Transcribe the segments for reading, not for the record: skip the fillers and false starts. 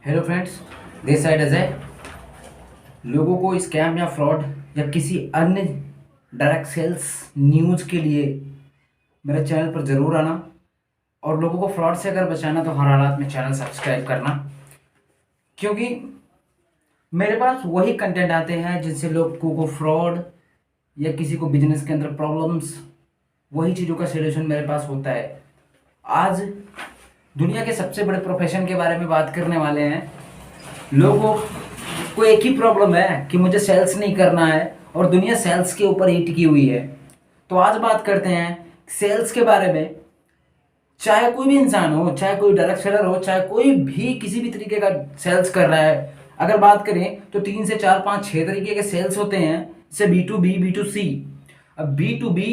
Hello friends, this side Ajay. लोगों को scam या फ्रॉड या किसी अन्य डायरेक्ट सेल्स न्यूज़ के लिए मेरे चैनल पर ज़रूर आना, और लोगों को फ्रॉड से अगर बचाना तो हर हालात में चैनल सब्सक्राइब करना, क्योंकि मेरे पास वही कंटेंट आते हैं जिनसे लोगों को फ्रॉड या किसी को बिजनेस के अंदर प्रॉब्लम्स, वही चीज़ों का सलूशन मेरे पास होता है। आज दुनिया के सबसे बड़े प्रोफेशन के बारे में बात करने वाले हैं। लोगों को एक ही प्रॉब्लम है कि मुझे सेल्स नहीं करना है, और दुनिया सेल्स के ऊपर ही टिकी हुई है। तो आज बात करते हैं सेल्स के बारे में। चाहे कोई भी इंसान हो, चाहे कोई डायरेक्ट सेलर हो, चाहे कोई भी किसी भी तरीके का सेल्स कर रहा है, अगर बात करें तो 3 से 4 5 6 तरीके के सेल्स होते हैं, जैसे B2B, B2C। अब B2B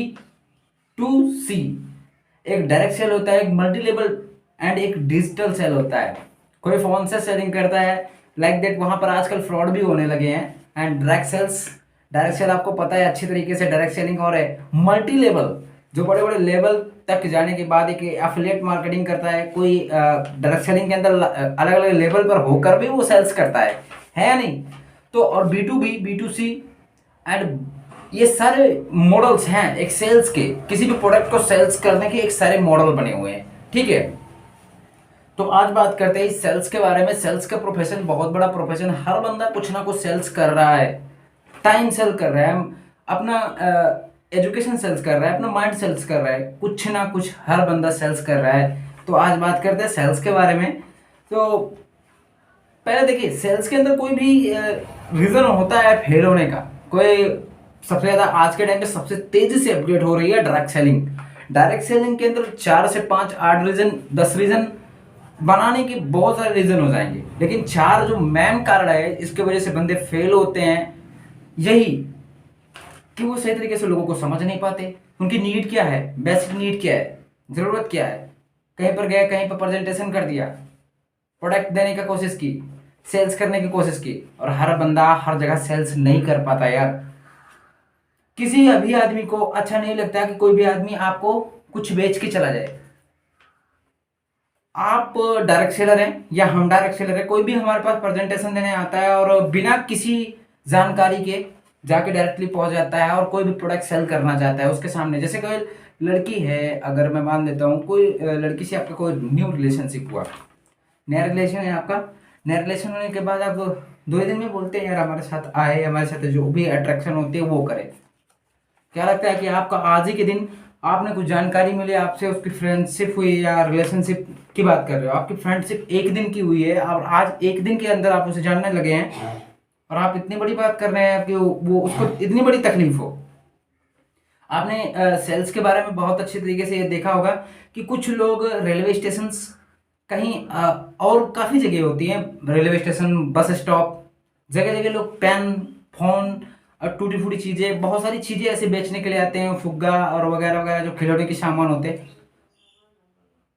टू सी एक डायरेक्ट सेल होता है, एक मल्टी लेवल एंड एक डिजिटल सेल होता है। कोई फोन से सेलिंग करता है लाइक दैट, वहां पर आजकल फ्रॉड भी होने लगे हैं। एंड डायरेक्ट सेल आपको पता है अच्छी तरीके से डायरेक्ट सेलिंग और है। मल्टी लेवल जो बड़े बड़े लेवल तक जाने के बाद एक एफिलिएट मार्केटिंग करता है, कोई डायरेक्ट सेलिंग के अंदर अलग अलग लेवल पर होकर भी वो सेल्स करता है या नहीं। तो और B2B, B2C एंड ये सारे मॉडल्स हैं एक सेल्स के, किसी भी प्रोडक्ट को सेल्स करने के एक सारे मॉडल बने हुए हैं। ठीक है, तो आज बात करते हैं इस सेल्स के बारे में। सेल्स का प्रोफेशन बहुत बड़ा प्रोफेशन, हर बंदा कुछ ना कुछ सेल्स कर रहा है। टाइम सेल कर रहा है, अपना एजुकेशन सेल्स कर रहा है, अपना माइंड सेल्स कर रहा है, कुछ ना कुछ हर बंदा सेल्स कर रहा है। तो आज बात करते हैं सेल्स के बारे में। तो पहले देखिए, सेल्स के अंदर कोई भी रीज़न होता है फेल होने का। कोई सबसे ज़्यादा आज के टाइम पे सबसे तेज़ी से अपडेट हो रही है डायरेक्ट सेलिंग। डायरेक्ट सेलिंग के अंदर 4 से 5 8 रीज़न, 10 रीज़न बनाने के बहुत सारे रीज़न हो जाएंगे, लेकिन 4 जो मेन कारण है इसके वजह से बंदे फेल होते हैं, यही कि वो सही तरीके से लोगों को समझ नहीं पाते। उनकी नीड क्या है, बेसिक नीड क्या है, ज़रूरत क्या है। कहीं पर गए, कहीं पर प्रेजेंटेशन कर दिया, प्रोडक्ट देने की कोशिश की, सेल्स करने की कोशिश की, और हर बंदा हर जगह सेल्स नहीं कर पाता यार। किसी भी आदमी को अच्छा नहीं लगता कि कोई भी आदमी आपको कुछ बेच के चला जाए। आप डायरेक्ट सेलर हैं या हम डायरेक्ट सेलर हैं, कोई भी हमारे पास प्रेजेंटेशन देने आता है और बिना किसी जानकारी के जाके डायरेक्टली पहुंच जाता है और कोई भी प्रोडक्ट सेल करना चाहता है उसके सामने। जैसे कोई लड़की है, अगर मैं मान लेता हूँ कोई लड़की से आपका कोई न्यू रिलेशनशिप हुआ, नया रिलेशन है आपका। नया रिलेशन होने के बाद आप 2 ही दिन में बोलते हैं यार हमारे साथ आए, हमारे साथ जो भी अट्रैक्शन होती है वो करे। क्या लगता है कि आपका आज ही के दिन आपने कुछ जानकारी मिली, आपसे उसकी फ्रेंडशिप हुई या रिलेशनशिप की बात कर रहे हो, आपकी फ्रेंडशिप एक दिन की हुई है और आज एक दिन के अंदर आप उसे जानने लगे हैं, और आप इतनी बड़ी बात कर रहे हैं कि वो उसको इतनी बड़ी तकलीफ हो। आपने सेल्स के बारे में बहुत अच्छे तरीके से ये देखा होगा कि कुछ लोग रेलवे स्टेशन, कहीं और काफ़ी जगह होती हैं, रेलवे स्टेशन, बस स्टॉप, जगह जगह लोग पेन, फोन और टूटी फूटी चीज़ें, बहुत सारी चीज़ें ऐसे बेचने के लिए आते हैं, फुग्गा और वगैरह वगैरह जो खिलौने के सामान होते हैं।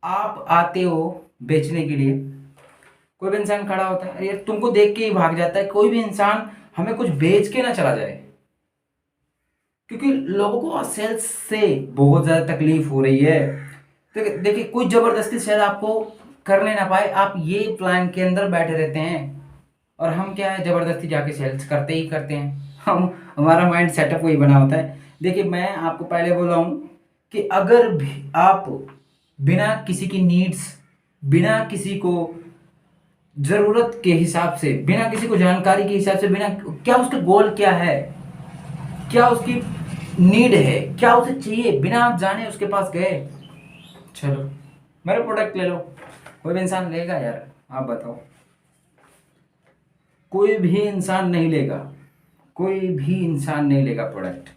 आप आते हो बेचने के लिए, कोई भी इंसान खड़ा होता है, ये तुमको देख के ही भाग जाता है। कोई भी इंसान हमें कुछ बेच के ना चला जाए, क्योंकि लोगों को सेल्स से बहुत ज़्यादा तकलीफ हो रही है। तो देखिए, कोई ज़बरदस्ती सेल आपको करने ना पाए, आप ये प्लान के अंदर बैठे रहते हैं, और हम क्या है, ज़बरदस्ती जाके सेल्स करते ही करते हैं। हम हमारा माइंड सेटअप वही बना होता है। देखिए, मैं आपको पहले बोला हूँ कि अगर भी आप बिना किसी की नीड्स, बिना किसी को ज़रूरत के हिसाब से, बिना किसी को जानकारी के हिसाब से, बिना क्या उसका गोल क्या है, क्या उसकी नीड है, क्या उसे चाहिए, बिना आप जाने उसके पास गए, चलो मेरा प्रोडक्ट ले लो, कोई भी इंसान लेगा यार? आप बताओ, कोई भी इंसान नहीं लेगा, कोई भी इंसान नहीं लेगा प्रोडक्ट।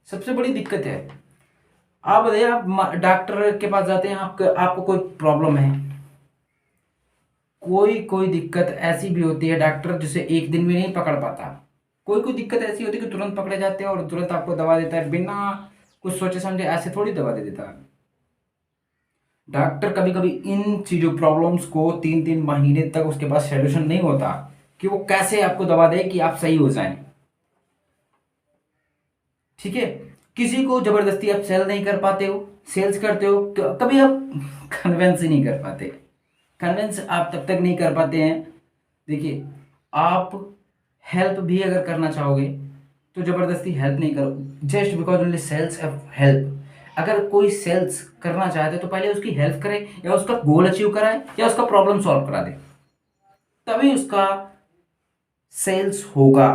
सबसे बड़ी दिक्कत है, आप बताइए, आप डॉक्टर के पास जाते हैं, आपको कोई प्रॉब्लम है, कोई कोई दिक्कत ऐसी भी होती है डॉक्टर जिसे एक दिन में नहीं पकड़ पाता। कोई कोई दिक्कत ऐसी होती है कि तुरंत पकड़े जाते हैं और तुरंत आपको दवा देता है, बिना कुछ सोचे समझे ऐसे थोड़ी दवा दे देता है। डॉक्टर कभी कभी इन चीज़ों प्रॉब्लम्स को 3 3 महीने तक उसके पास सोल्यूशन नहीं होता कि वो कैसे आपको दवा दे कि आप सही हो जाएं। ठीक है, किसी को जबरदस्ती आप सेल नहीं कर पाते हो, सेल्स करते हो, कभी आप कन्विंस ही नहीं कर पाते। कन्विंस आप तब तक नहीं कर पाते हैं। देखिए, आप हेल्प भी अगर करना चाहोगे तो ज़बरदस्ती हेल्प नहीं करो, just because only sales help. अगर कोई सेल्स करना चाहते तो पहले उसकी हेल्प करे, या उसका गोल अचीव कराए, या उसका प्रॉब्लम सॉल्व करा दे, तभी उसका सेल्स होगा।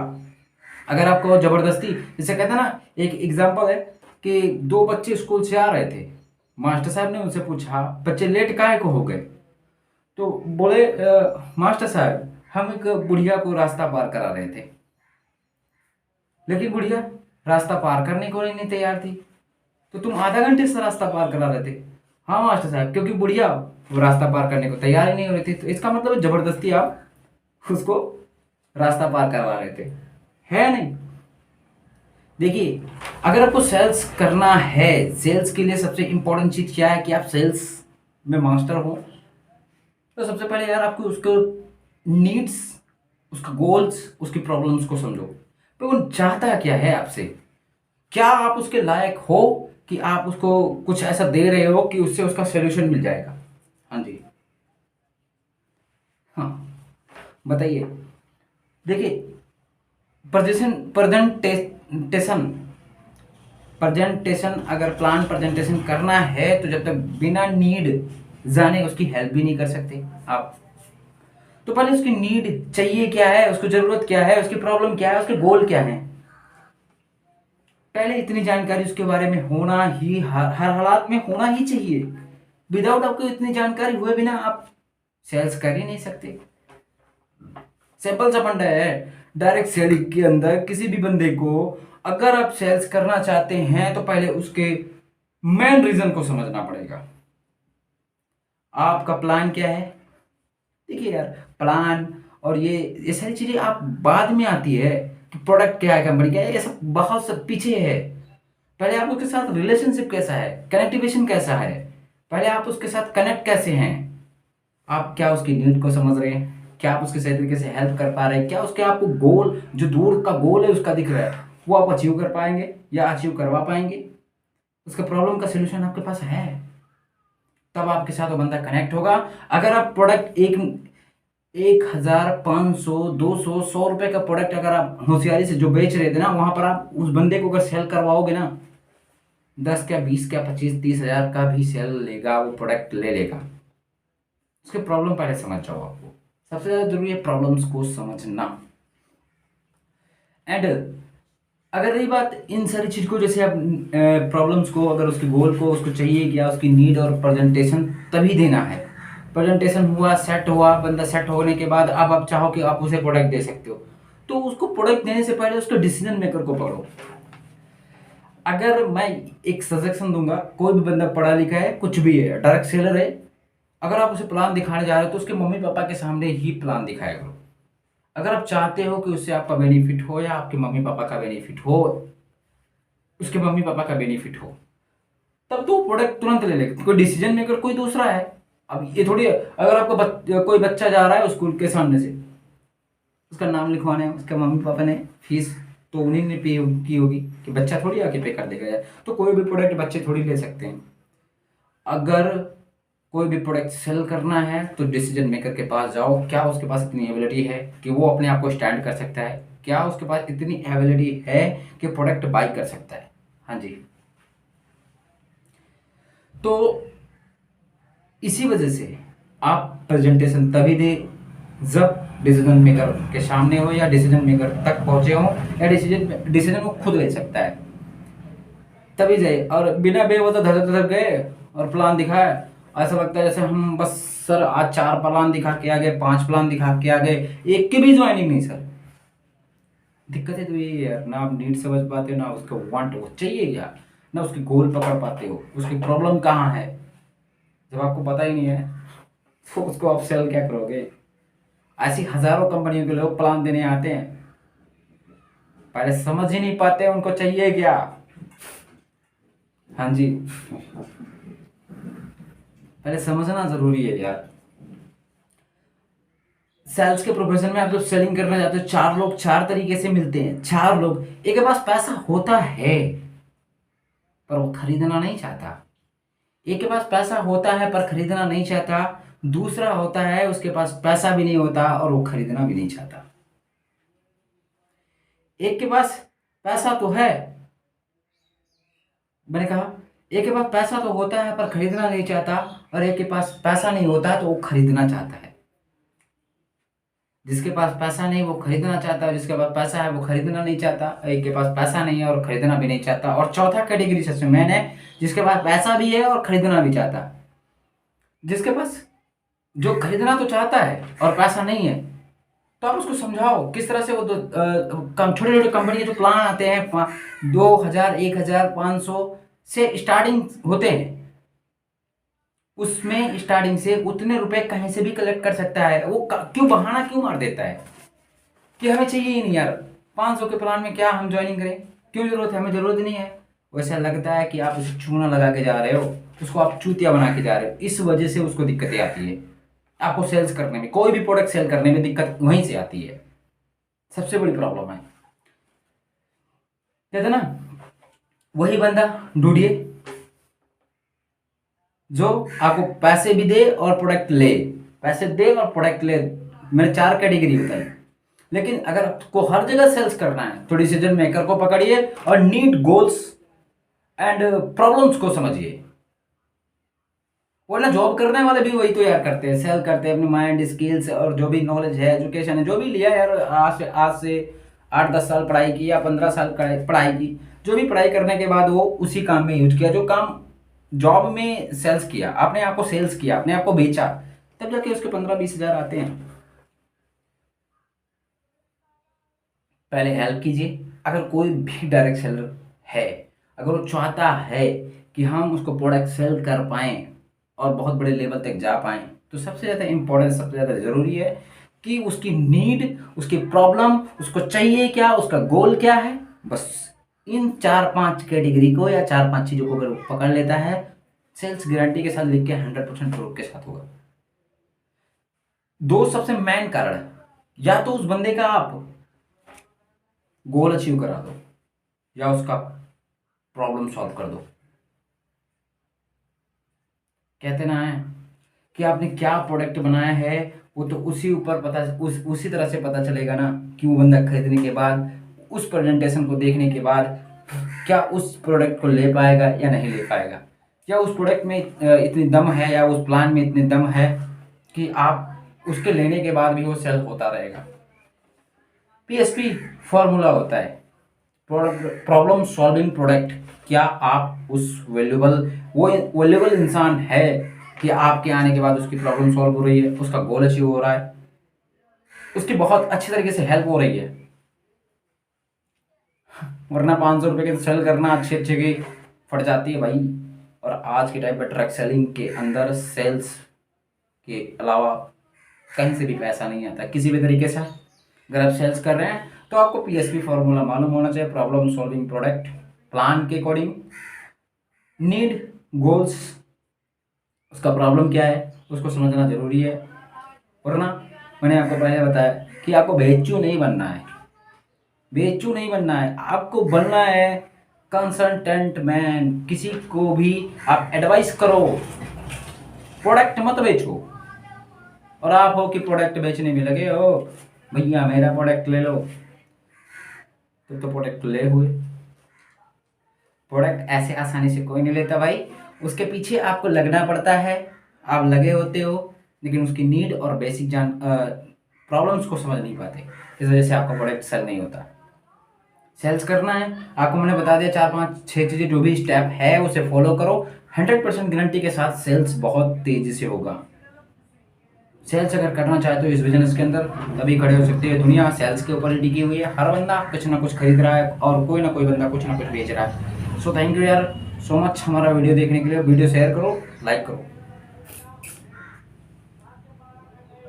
अगर आपको ज़बरदस्ती, जैसे कहते हैं ना, एक एग्जांपल है कि दो बच्चे स्कूल से आ रहे थे, मास्टर साहब ने उनसे पूछा बच्चे लेट काहे को हो गए, तो बोले मास्टर साहब हम एक बुढ़िया को रास्ता पार करा रहे थे, लेकिन बुढ़िया रास्ता पार करने को ही नहीं तैयार थी, तो तुम आधा घंटे से रास्ता पार करा रहे थे। हाँ मास्टर साहब, क्योंकि बुढ़िया वो रास्ता पार करने को तैयार ही नहीं हो रही थी, तो इसका मतलब जबरदस्ती आप उसको रास्ता पार करवा रहे थे, है नहीं। देखिए, अगर आपको सेल्स करना है, सेल्स के लिए सबसे इंपॉर्टेंट चीज क्या है कि आप सेल्स में मास्टर हो। तो सबसे पहले यार आपको उसको नीड्स, उसका गोल्स, उसकी प्रॉब्लम्स को समझो, तो वो चाहता क्या है आपसे, क्या आप उसके लायक हो कि आप उसको कुछ ऐसा दे रहे हो कि उससे उसका सोल्यूशन मिल जाएगा। हाँ जी, हाँ, बताइए। देखिए, प्रेजेंटेशन प्रेजेंटेशन अगर प्लान प्रेजेंटेशन करना है तो जब तक बिना नीड जाने उसकी हेल्प भी नहीं कर सकते आप। तो पहले उसकी नीड चाहिए क्या है, उसको जरूरत क्या है, उसकी प्रॉब्लम क्या है, उसके गोल क्या है, पहले इतनी जानकारी उसके बारे में होना ही हर हालात में होना ही चाहिए। विदाउट आपको इतनी जानकारी हुए बिना आप सेल्स कर ही नहीं सकते। सिंपल सा फंडा है डायरेक्ट सेलिंग के अंदर। किसी भी बंदे को अगर आप सेल्स करना चाहते हैं तो पहले उसके मेन रीजन को समझना पड़ेगा। आपका प्लान क्या है। देखिए यार, प्लान और ये सारी चीजें आप बाद में आती है कि प्रोडक्ट क्या है, कंपनी क्या है, ये सब बहुत सब पीछे है। पहले आप उसके साथ रिलेशनशिप कैसा है, कनेक्टिवेशन कैसा है, पहले आप उसके साथ कनेक्ट कैसे हैं, आप क्या उसकी नीड को समझ रहे हैं, क्या आप उसके सही तरीके से हेल्प कर पा रहे हैं, क्या उसके आपको गोल, जो दूर का गोल है उसका दिख रहा है, वो आप अचीव कर पाएंगे या अचीव करवा पाएंगे, उसका प्रॉब्लम का सोल्यूशन आपके पास है, तब आपके साथ वो बंदा कनेक्ट होगा। अगर आप प्रोडक्ट 1,500 200 100 रुपए का प्रोडक्ट अगर आप होशियारी से जो बेच रहे थे ना, वहां पर आप उस बंदे को अगर सेल करवाओगे ना, 10 क्या 20 क्या 25 30 हज़ार का भी सेल लेगा, वो प्रोडक्ट ले लेगा। उसके प्रॉब्लम पहले समझ जाओ। आपको सबसे ज्यादा जरूरी है प्रॉब्लम्स को समझना। एंड अगर रही बात इन सारी चीज को, जैसे आप प्रॉब्लम्स को, अगर उसके गोल को उसको चाहिए क्या, उसकी नीड और प्रेजेंटेशन तभी देना है। प्रेजेंटेशन हुआ, सेट हुआ, बंदा सेट होने के बाद अब आप चाहो कि आप उसे प्रोडक्ट दे सकते हो, तो उसको प्रोडक्ट देने से पहले उसके डिसीजन मेकर को पढ़ो। अगर मैं एक सजेशन दूंगा, कोई भी बंदा पढ़ा लिखा है, कुछ भी है, डायरेक्ट सेलर है, अगर आप उसे प्लान दिखाने जा रहे हो तो उसके मम्मी पापा के सामने ही प्लान दिखाया करो। अगर आप चाहते हो कि उससे आपका बेनिफिट हो या आपके मम्मी पापा का बेनिफिट हो, उसके मम्मी पापा का बेनिफिट हो, तब तो प्रोडक्ट तुरंत ले ले। कोई डिसीजन मेकर कोई दूसरा है। अब ये थोड़ी, अगर आपको कोई बच्चा जा रहा है स्कूल के सामने से, उसका नाम लिखवाना है, उसके मम्मी पापा ने फीस तो उन्हीं ने पे की होगी, कि बच्चा थोड़ी आके पे कर देगा यार। तो कोई भी प्रोडक्ट बच्चे थोड़ी ले सकते हैं। अगर कोई भी प्रोडक्ट सेल करना है तो डिसीजन मेकर के पास जाओ। क्या उसके पास इतनी एबिलिटी है कि वो अपने आप को स्टैंड कर सकता है, क्या उसके पास इतनी एबिलिटी है कि प्रोडक्ट बाई कर सकता है। हाँ जी, तो इसी वजह से आप प्रेजेंटेशन तभी दे जब डिसीजन मेकर के सामने हो, या डिसीजन मेकर तक पहुंचे हो, या डिसीजन वो खुद ले सकता है, तभी जाइए। और बिना बेवजह धड़क धड़क गए और प्लान दिखाया, ऐसा लगता है जैसे हम बस सर आज 4 प्लान दिखा के आ गए, 5 प्लान दिखा के आ गए, एक की भी ज्वाइनिंग नहीं सर। दिक्कत है तो ये यार, ना आप नीड समझ पाते हो, ना उसको वांट वो चाहिए क्या, ना उसकी गोल पकड़ पाते हो, उसकी प्रॉब्लम कहाँ है। जब आपको पता ही नहीं है तो उसको आप सेल क्या करोगे। ऐसी हजारों कंपनियों के लोग प्लान देने आते हैं, पहले समझ ही नहीं पाते उनको चाहिए क्या। हाँ जी, पहले समझना जरूरी है यार। सेल्स के प्रोफेशन में आप जब सेलिंग करना चाहते हो, 4 लोग 4 तरीके से मिलते हैं। 4 लोग, एक के पास पैसा होता है पर वो खरीदना नहीं चाहता, एक के पास पैसा होता है पर खरीदना नहीं चाहता, दूसरा होता है उसके पास पैसा भी नहीं होता और वो खरीदना भी नहीं चाहता। एक के पास पैसा तो है, मैंने कहा एक के पास पैसा तो होता है पर खरीदना नहीं चाहता, और एक के पास पैसा नहीं होता है तो वो खरीदना चाहता है। जिसके पास पैसा नहीं वो खरीदना चाहता है, जिसके पास पैसा है वो खरीदना नहीं चाहता। एक के पास पैसा नहीं है और खरीदना भी नहीं चाहता। और चौथा कैटेगरी सबसे मेन है, जिसके पास पैसा भी है और खरीदना भी चाहता। जिसके पास जो खरीदना तो चाहता है और पैसा नहीं है, तो आप उसको समझाओ किस तरह से वो छोटे छोटे कंपनी के जो प्लान आते हैं 2000 1000 500 से स्टार्टिंग होते हैं, उसमें स्टार्टिंग से उतने रुपए कहीं से भी कलेक्ट कर सकता है। वो क्यों बहाना क्यों मार देता है कि हमें चाहिए ही नहीं यार, 500 के प्लान में क्या हम ज्वाइनिंग करें, क्यों जरूरत है, हमें जरूरत नहीं है। वैसा लगता है कि आप उसे चूना लगा के जा रहे हो, उसको आप चूतिया बना के जा रहे हो। इस वजह से उसको दिक्कतें आती है। आपको सेल्स करने में, कोई भी प्रोडक्ट सेल करने में दिक्कत वहीं से आती है, सबसे बड़ी प्रॉब्लम है। कहते ना, वही बंदा ढूंढिए जो आपको पैसे भी दे और प्रोडक्ट ले, पैसे दे और प्रोडक्ट ले। मैंने 4 कैटेगरी बताई। लेकिन अगर आपको हर जगह सेल्स करना है तो डिसीजन मेकर को पकड़िए और नीड, गोल्स एंड प्रॉब्लम्स को समझिए। वरना जॉब करने वाले भी वही तो यार करते हैं, सेल करते हैं अपनी माइंड, स्किल्स और जो भी नॉलेज है, एजुकेशन है, जो भी लिया यार, आज से 8-10 साल पढ़ाई की या 15 साल पढ़ाई की, जो भी पढ़ाई करने के बाद वो उसी काम में यूज किया। जो काम जॉब में सेल्स किया, अपने आप को सेल्स किया, अपने आप को बेचा, तब जाके उसके 15-20 हजार आते हैं। पहले हेल्प कीजिए। अगर कोई भी डायरेक्ट सेलर है, अगर वो चाहता है कि हम उसको प्रोडक्ट सेल कर पाएँ और बहुत बड़े लेवल तक जा पाएँ, तो सबसे ज़्यादा इम्पोर्टेंस, सबसे ज़्यादा ज़रूरी है कि उसकी नीड, उसकी प्रॉब्लम, उसको चाहिए क्या, उसका गोल क्या है। बस इन 4-5 कैटेगरी को या 4-5 चीज़ों को अगर पकड़ लेता है, सेल्स गारंटी के साथ लिख के 100% प्रूफ के साथ होगा। दो सबसे मेन कारण है, या तो उस बंदे का आप गोल अचीव करा दो या उसका प्रॉब्लम सॉल्व कर दो। कहते ना है कि आपने क्या प्रोडक्ट बनाया है, वो तो उसी तरह से पता चलेगा ना कि वो बंदा खरीदने के बाद, उस प्रेजेंटेशन को देखने के बाद क्या उस प्रोडक्ट को ले पाएगा या नहीं ले पाएगा, या उस प्रोडक्ट में इतनी दम है या उस प्लान में इतनी दम है कि आप उसके लेने के बाद भी वो सेल होता रहेगा। PSP फॉर्मूला होता है, प्रॉब्लम सॉल्विंग प्रोडक्ट। क्या आप उस वैल्यूबल इंसान है कि आपके आने के बाद उसकी प्रॉब्लम सॉल्व हो रही है, उसका गोल अचीव हो रहा है, उसकी बहुत अच्छी तरीके से हेल्प हो रही है। वरना 500 रुपये के सेल करना अच्छे की फट जाती है भाई। और आज के टाइम पर ट्रक सेलिंग के अंदर सेल्स के अलावा कहीं से भी पैसा नहीं आता किसी भी तरीके से। अगर आप सेल्स कर रहे हैं तो आपको PSP फॉर्मूला मालूम होना चाहिए, प्रॉब्लम सॉल्विंग प्रोडक्ट प्लान के अकॉर्डिंग, नीड, गोल्स, उसका प्रॉब्लम क्या है उसको समझना जरूरी है। वरना मैंने आपको पहले बताया कि आपको बेचू नहीं बनना है, बेचू नहीं बनना है, आपको बनना है कंसल्टेंट मैन। किसी को भी आप एडवाइस करो, प्रोडक्ट मत बेचो। और आप हो कि प्रोडक्ट बेचने में लगे हो, भैया मेरा प्रोडक्ट ले लो, तो प्रोडक्ट ले हुए। प्रोडक्ट ऐसे आसानी से कोई नहीं लेता भाई, उसके पीछे आपको लगना पड़ता है। आप लगे होते हो लेकिन उसकी नीड और बेसिक प्रॉब्लम्स को समझ नहीं पाते, इस वजह से आपका प्रोडक्ट सेल नहीं होता। सेल्स करना है आपको, मैंने बता दिया 4-5-6 चीज़ें, जो भी स्टेप है उसे फॉलो करो, 100% गारंटी के साथ सेल्स बहुत तेज़ी से होगा। सेल्स अगर करना चाहे तो इस बिजनेस के अंदर तभी खड़े हो सकते हैं। दुनिया सेल्स के ऊपर ही टिकी हुई है, हर बंदा कुछ ना कुछ खरीद रहा है और कोई ना कोई बंदा कुछ ना कुछ बेच रहा है। सो थैंक यू यार सो मच हमारा वीडियो देखने के लिए। वीडियो शेयर करो, लाइक करो।